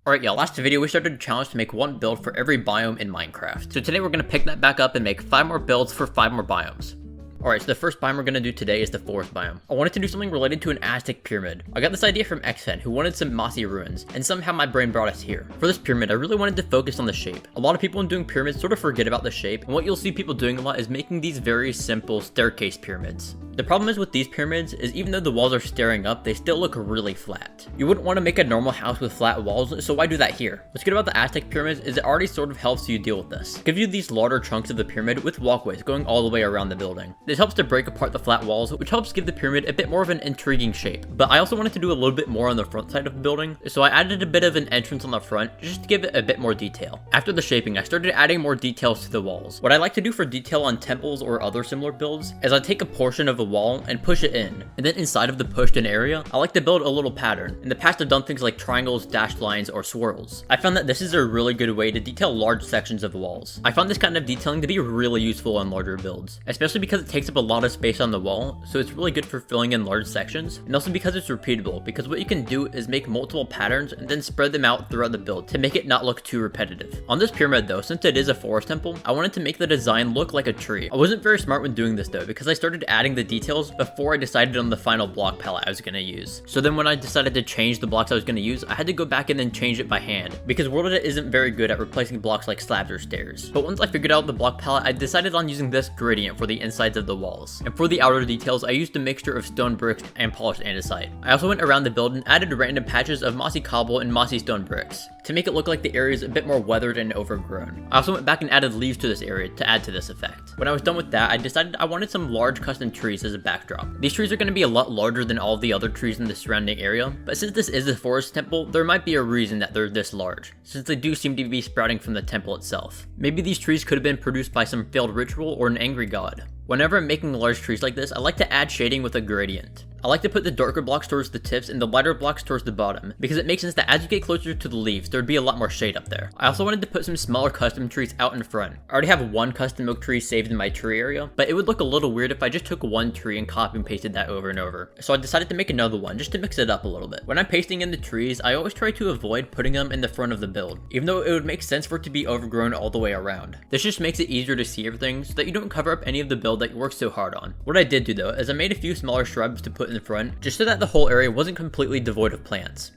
Alright y'all, last video we started a challenge to make one build for every biome in Minecraft. So today we're going to pick that back up and make 5 more builds for 5 more biomes. Alright, so the first biome we're going to do today is the forest biome. I wanted to do something related to an Aztec pyramid. I got this idea from Xen, who wanted some mossy ruins, and somehow my brain brought us here. For this pyramid, I really wanted to focus on the shape. A lot of people when doing pyramids sort of forget about the shape, and what you'll see people doing a lot is making these very simple staircase pyramids. The problem is with these pyramids is even though the walls are staring up, they still look really flat. You wouldn't want to make a normal house with flat walls, so why do that here? What's good about the Aztec pyramids is it already sort of helps you deal with this. It gives you these larger chunks of the pyramid with walkways going all the way around the building. This helps to break apart the flat walls, which helps give the pyramid a bit more of an intriguing shape. But I also wanted to do a little bit more on the front side of the building, so I added a bit of an entrance on the front just to give it a bit more detail. After the shaping, I started adding more details to the walls. What I like to do for detail on temples or other similar builds is I take a portion of a wall and push it in, and then inside of the pushed in area, I like to build a little pattern. In the past I've done things like triangles, dashed lines, or swirls. I found that this is a really good way to detail large sections of walls. I found this kind of detailing to be really useful on larger builds, especially because it takes up a lot of space on the wall, so it's really good for filling in large sections, and also because it's repeatable, because what you can do is make multiple patterns and then spread them out throughout the build to make it not look too repetitive. On this pyramid though, since it is a forest temple, I wanted to make the design look like a tree. I wasn't very smart when doing this though, because I started adding the details before I decided on the final block palette I was going to use. So then when I decided to change the blocks I was going to use, I had to go back and then change it by hand, because World Edit isn't very good at replacing blocks like slabs or stairs. But once I figured out the block palette, I decided on using this gradient for the insides of the walls. And for the outer details, I used a mixture of stone bricks and polished andesite. I also went around the build and added random patches of mossy cobble and mossy stone bricks to make it look like the area is a bit more weathered and overgrown. I also went back and added leaves to this area to add to this effect. When I was done with that, I decided I wanted some large custom trees as a backdrop. These trees are going to be a lot larger than all the other trees in the surrounding area, but since this is a forest temple, there might be a reason that they're this large, since they do seem to be sprouting from the temple itself. Maybe these trees could have been produced by some failed ritual or an angry god. Whenever I'm making large trees like this, I like to add shading with a gradient. I like to put the darker blocks towards the tips and the lighter blocks towards the bottom, because it makes sense that as you get closer to the leaves, there would be a lot more shade up there. I also wanted to put some smaller custom trees out in front. I already have one custom oak tree saved in my tree area, but it would look a little weird if I just took one tree and copy and pasted that over and over. So I decided to make another one just to mix it up a little bit. When I'm pasting in the trees, I always try to avoid putting them in the front of the build, even though it would make sense for it to be overgrown all the way around. This just makes it easier to see everything so that you don't cover up any of the build that you worked so hard on. What I did do though is I made a few smaller shrubs to put in the front just so that the whole area wasn't completely devoid of plants.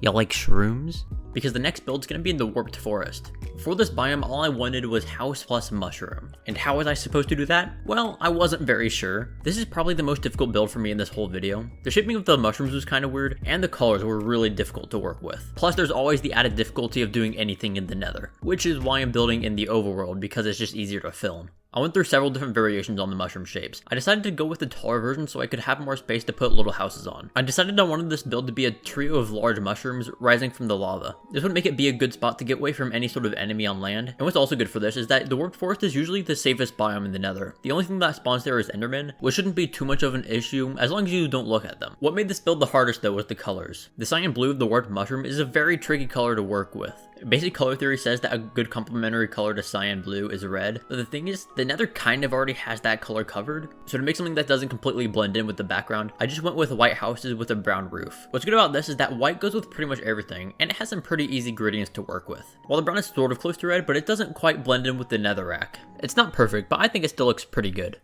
Y'all like shrooms? Because the next build's gonna be in the warped forest. For this biome, all I wanted was house plus mushroom. And how was I supposed to do that? Well, I wasn't very sure. This is probably the most difficult build for me in this whole video. The shaping of the mushrooms was kind of weird, and the colors were really difficult to work with. Plus, there's always the added difficulty of doing anything in the nether, which is why I'm building in the overworld, because it's just easier to film. I went through several different variations on the mushroom shapes. I decided to go with the taller version so I could have more space to put little houses on. I decided I wanted this build to be a trio of large mushrooms rising from the lava. This would make it be a good spot to get away from any sort of enemy on land. And what's also good for this is that the warped forest is usually the safest biome in the nether. The only thing that spawns there is endermen, which shouldn't be too much of an issue as long as you don't look at them. What made this build the hardest though was the colors. The cyan blue of the warped mushroom is a very tricky color to work with. Basic color theory says that a good complementary color to cyan blue is red, but the thing is, the nether kind of already has that color covered, so to make something that doesn't completely blend in with the background, I just went with white houses with a brown roof. What's good about this is that white goes with pretty much everything, and it has some pretty easy gradients to work with. While the brown is sort of close to red, but it doesn't quite blend in with the netherrack. It's not perfect, but I think it still looks pretty good.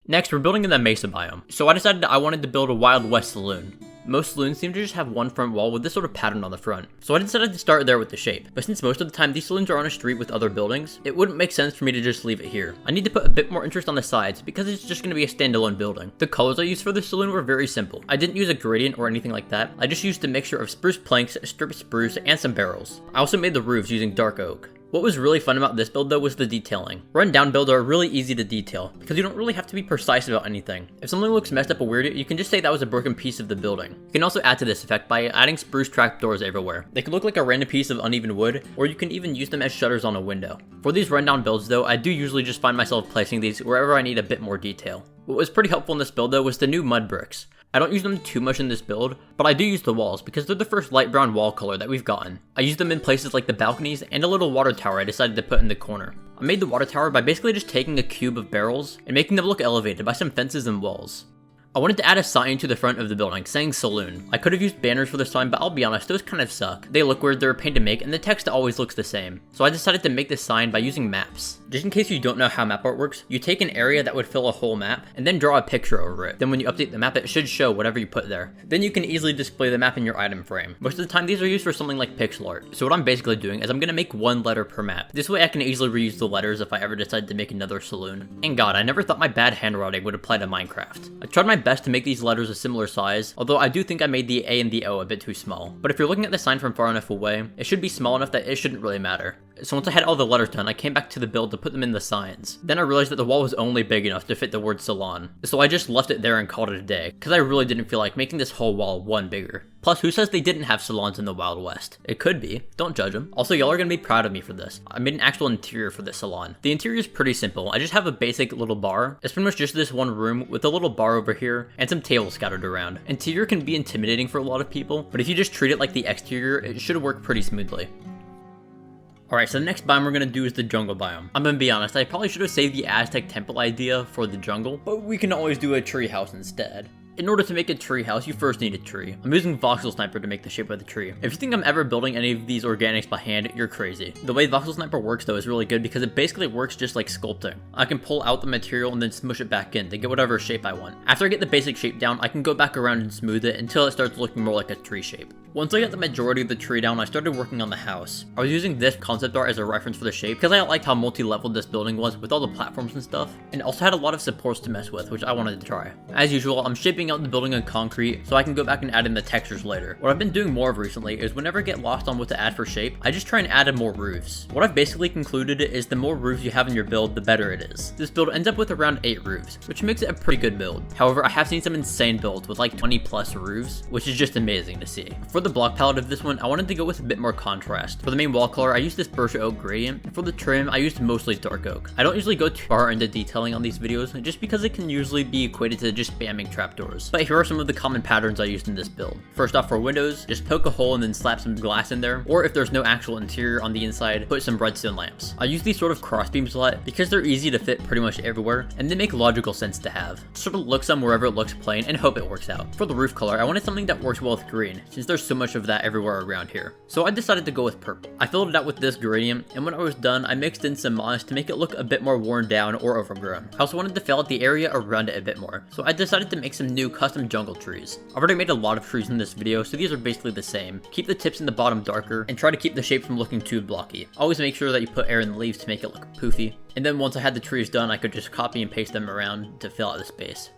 Next, we're building in the Mesa biome, so I decided I wanted to build a Wild West saloon. Most saloons seem to just have one front wall with this sort of pattern on the front, so I decided to start there with the shape. But since most of the time these saloons are on a street with other buildings, it wouldn't make sense for me to just leave it here. I need to put a bit more interest on the sides because it's just going to be a standalone building. The colors I used for the saloon were very simple. I didn't use a gradient or anything like that. I just used a mixture of spruce planks, stripped spruce, and some barrels. I also made the roofs using dark oak. What was really fun about this build though was the detailing. Rundown builds are really easy to detail, because you don't really have to be precise about anything. If something looks messed up or weird, you can just say that was a broken piece of the building. You can also add to this effect by adding spruce trapdoors everywhere. They could look like a random piece of uneven wood, or you can even use them as shutters on a window. For these rundown builds though, I do usually just find myself placing these wherever I need a bit more detail. What was pretty helpful in this build though was the new mud bricks. I don't use them too much in this build, but I do use the walls because they're the first light brown wall color that we've gotten. I use them in places like the balconies and a little water tower I decided to put in the corner. I made the water tower by basically just taking a cube of barrels and making them look elevated by some fences and walls. I wanted to add a sign to the front of the building saying Saloon. I could have used banners for this sign, but I'll be honest, those kind of suck. They look weird, they're a pain to make, and the text always looks the same. So I decided to make this sign by using maps. Just in case you don't know how map art works, you take an area that would fill a whole map, and then draw a picture over it. Then when you update the map, it should show whatever you put there. Then you can easily display the map in your item frame. Most of the time, these are used for something like pixel art. So what I'm basically doing is I'm gonna make one letter per map. This way I can easily reuse the letters if I ever decide to make another saloon. And god, I never thought my bad handwriting would apply to Minecraft. I tried my best to make these letters a similar size, although I do think I made the A and the O a bit too small. But if you're looking at the sign from far enough away, it should be small enough that it shouldn't really matter. So once I had all the letters done, I came back to the build to put them in the signs. Then I realized that the wall was only big enough to fit the word salon. So I just left it there and called it a day, because I really didn't feel like making this whole wall one bigger. Plus, who says they didn't have salons in the Wild West? It could be. Don't judge them. Also, y'all are gonna be proud of me for this. I made an actual interior for this salon. The interior is pretty simple. I just have a basic little bar. It's pretty much just this one room with a little bar over here and some tables scattered around. Interior can be intimidating for a lot of people, but if you just treat it like the exterior, it should work pretty smoothly. Alright, so the next biome we're gonna do is the jungle biome. I'm gonna be honest, I probably should have saved the Aztec temple idea for the jungle, but we can always do a tree house instead. In order to make a tree house, you first need a tree. I'm using Voxel Sniper to make the shape of the tree. If you think I'm ever building any of these organics by hand, you're crazy. The way Voxel Sniper works though is really good because it basically works just like sculpting. I can pull out the material and then smush it back in to get whatever shape I want. After I get the basic shape down, I can go back around and smooth it until it starts looking more like a tree shape. Once I got the majority of the tree down, I started working on the house. I was using this concept art as a reference for the shape because I liked how multi-leveled this building was with all the platforms and stuff, and also had a lot of supports to mess with, which I wanted to try. As usual, I'm shaping out the building in concrete so I can go back and add in the textures later. What I've been doing more of recently is whenever I get lost on what to add for shape, I just try and add in more roofs. What I've basically concluded is the more roofs you have in your build, the better it is. This build ends up with around 8 roofs, which makes it a pretty good build. However, I have seen some insane builds with like 20 plus roofs, which is just amazing to see. For the block palette of this one, I wanted to go with a bit more contrast. For the main wall color, I used this birch oak gradient, and for the trim, I used mostly dark oak. I don't usually go too far into detailing on these videos, just because it can usually be equated to just spamming trapdoors. But here are some of the common patterns I used in this build. First off, for windows, just poke a hole and then slap some glass in there, or if there's no actual interior on the inside, put some redstone lamps. I use these sort of cross beams a lot because they're easy to fit pretty much everywhere, and they make logical sense to have. Sort of look some wherever it looks plain and hope it works out. For the roof color, I wanted something that works well with green, since there's so much of that everywhere around here. So I decided to go with purple. I filled it out with this gradient, and when I was done, I mixed in some moss to make it look a bit more worn down or overgrown. I also wanted to fill out the area around it a bit more, so I decided to make some new custom jungle trees. I've already made a lot of trees in this video, so these are basically the same. Keep the tips in the bottom darker, and try to keep the shape from looking too blocky. Always make sure that you put air in the leaves to make it look poofy. And then once I had the trees done, I could just copy and paste them around to fill out the space.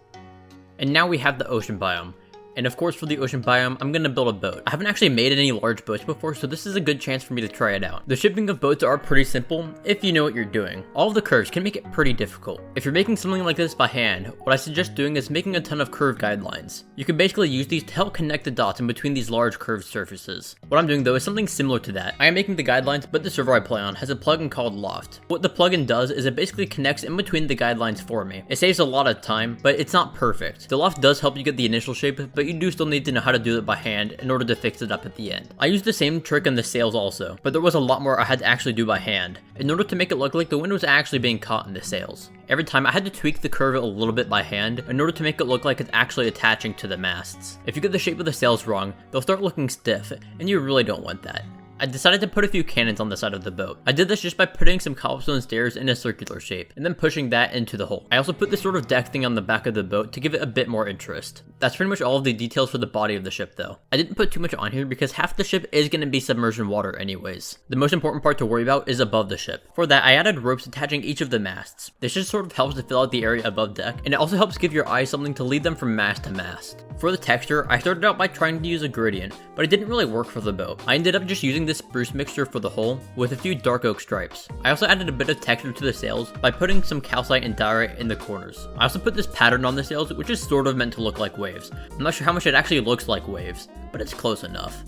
And now we have the ocean biome. And of course for the ocean biome, I'm gonna build a boat. I haven't actually made any large boats before, so this is a good chance for me to try it out. The shipping of boats are pretty simple, if you know what you're doing. All of the curves can make it pretty difficult. If you're making something like this by hand, what I suggest doing is making a ton of curve guidelines. You can basically use these to help connect the dots in between these large curved surfaces. What I'm doing though is something similar to that. I am making the guidelines, but the server I play on has a plugin called Loft. What the plugin does is it basically connects in between the guidelines for me. It saves a lot of time, but it's not perfect. The Loft does help you get the initial shape, but you do still need to know how to do it by hand in order to fix it up at the end. I used the same trick in the sails also, but there was a lot more I had to actually do by hand in order to make it look like the wind was actually being caught in the sails. Every time I had to tweak the curve a little bit by hand in order to make it look like it's actually attaching to the masts. If you get the shape of the sails wrong, they'll start looking stiff, and you really don't want that. I decided to put a few cannons on the side of the boat. I did this just by putting some cobblestone stairs in a circular shape, and then pushing that into the hole. I also put this sort of deck thing on the back of the boat to give it a bit more interest. That's pretty much all of the details for the body of the ship though. I didn't put too much on here because half the ship is going to be submerged in water anyways. The most important part to worry about is above the ship. For that, I added ropes attaching each of the masts. This just sort of helps to fill out the area above deck, and it also helps give your eyes something to lead them from mast to mast. For the texture, I started out by trying to use a gradient, but it didn't really work for the boat. I ended up just using this spruce mixture for the hull with a few dark oak stripes. I also added a bit of texture to the sails by putting some calcite and diorite in the corners. I also put this pattern on the sails, which is sort of meant to look like waves. I'm not sure how much it actually looks like waves, but it's close enough.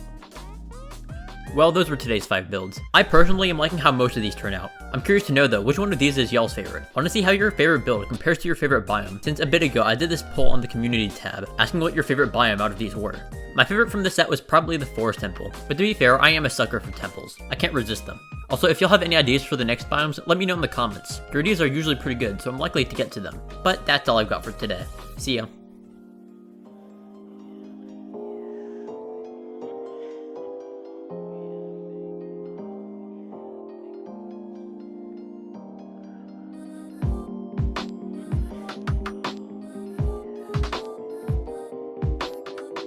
Well, those were today's 5 builds. I personally am liking how most of these turn out. I'm curious to know though, which one of these is y'all's favorite? I want to see how your favorite build compares to your favorite biome, since a bit ago I did this poll on the community tab, asking what your favorite biome out of these were. My favorite from the set was probably the forest temple, but to be fair, I am a sucker for temples. I can't resist them. Also, if y'all have any ideas for the next biomes, let me know in the comments. Your ideas are usually pretty good, so I'm likely to get to them. But that's all I've got for today. See ya.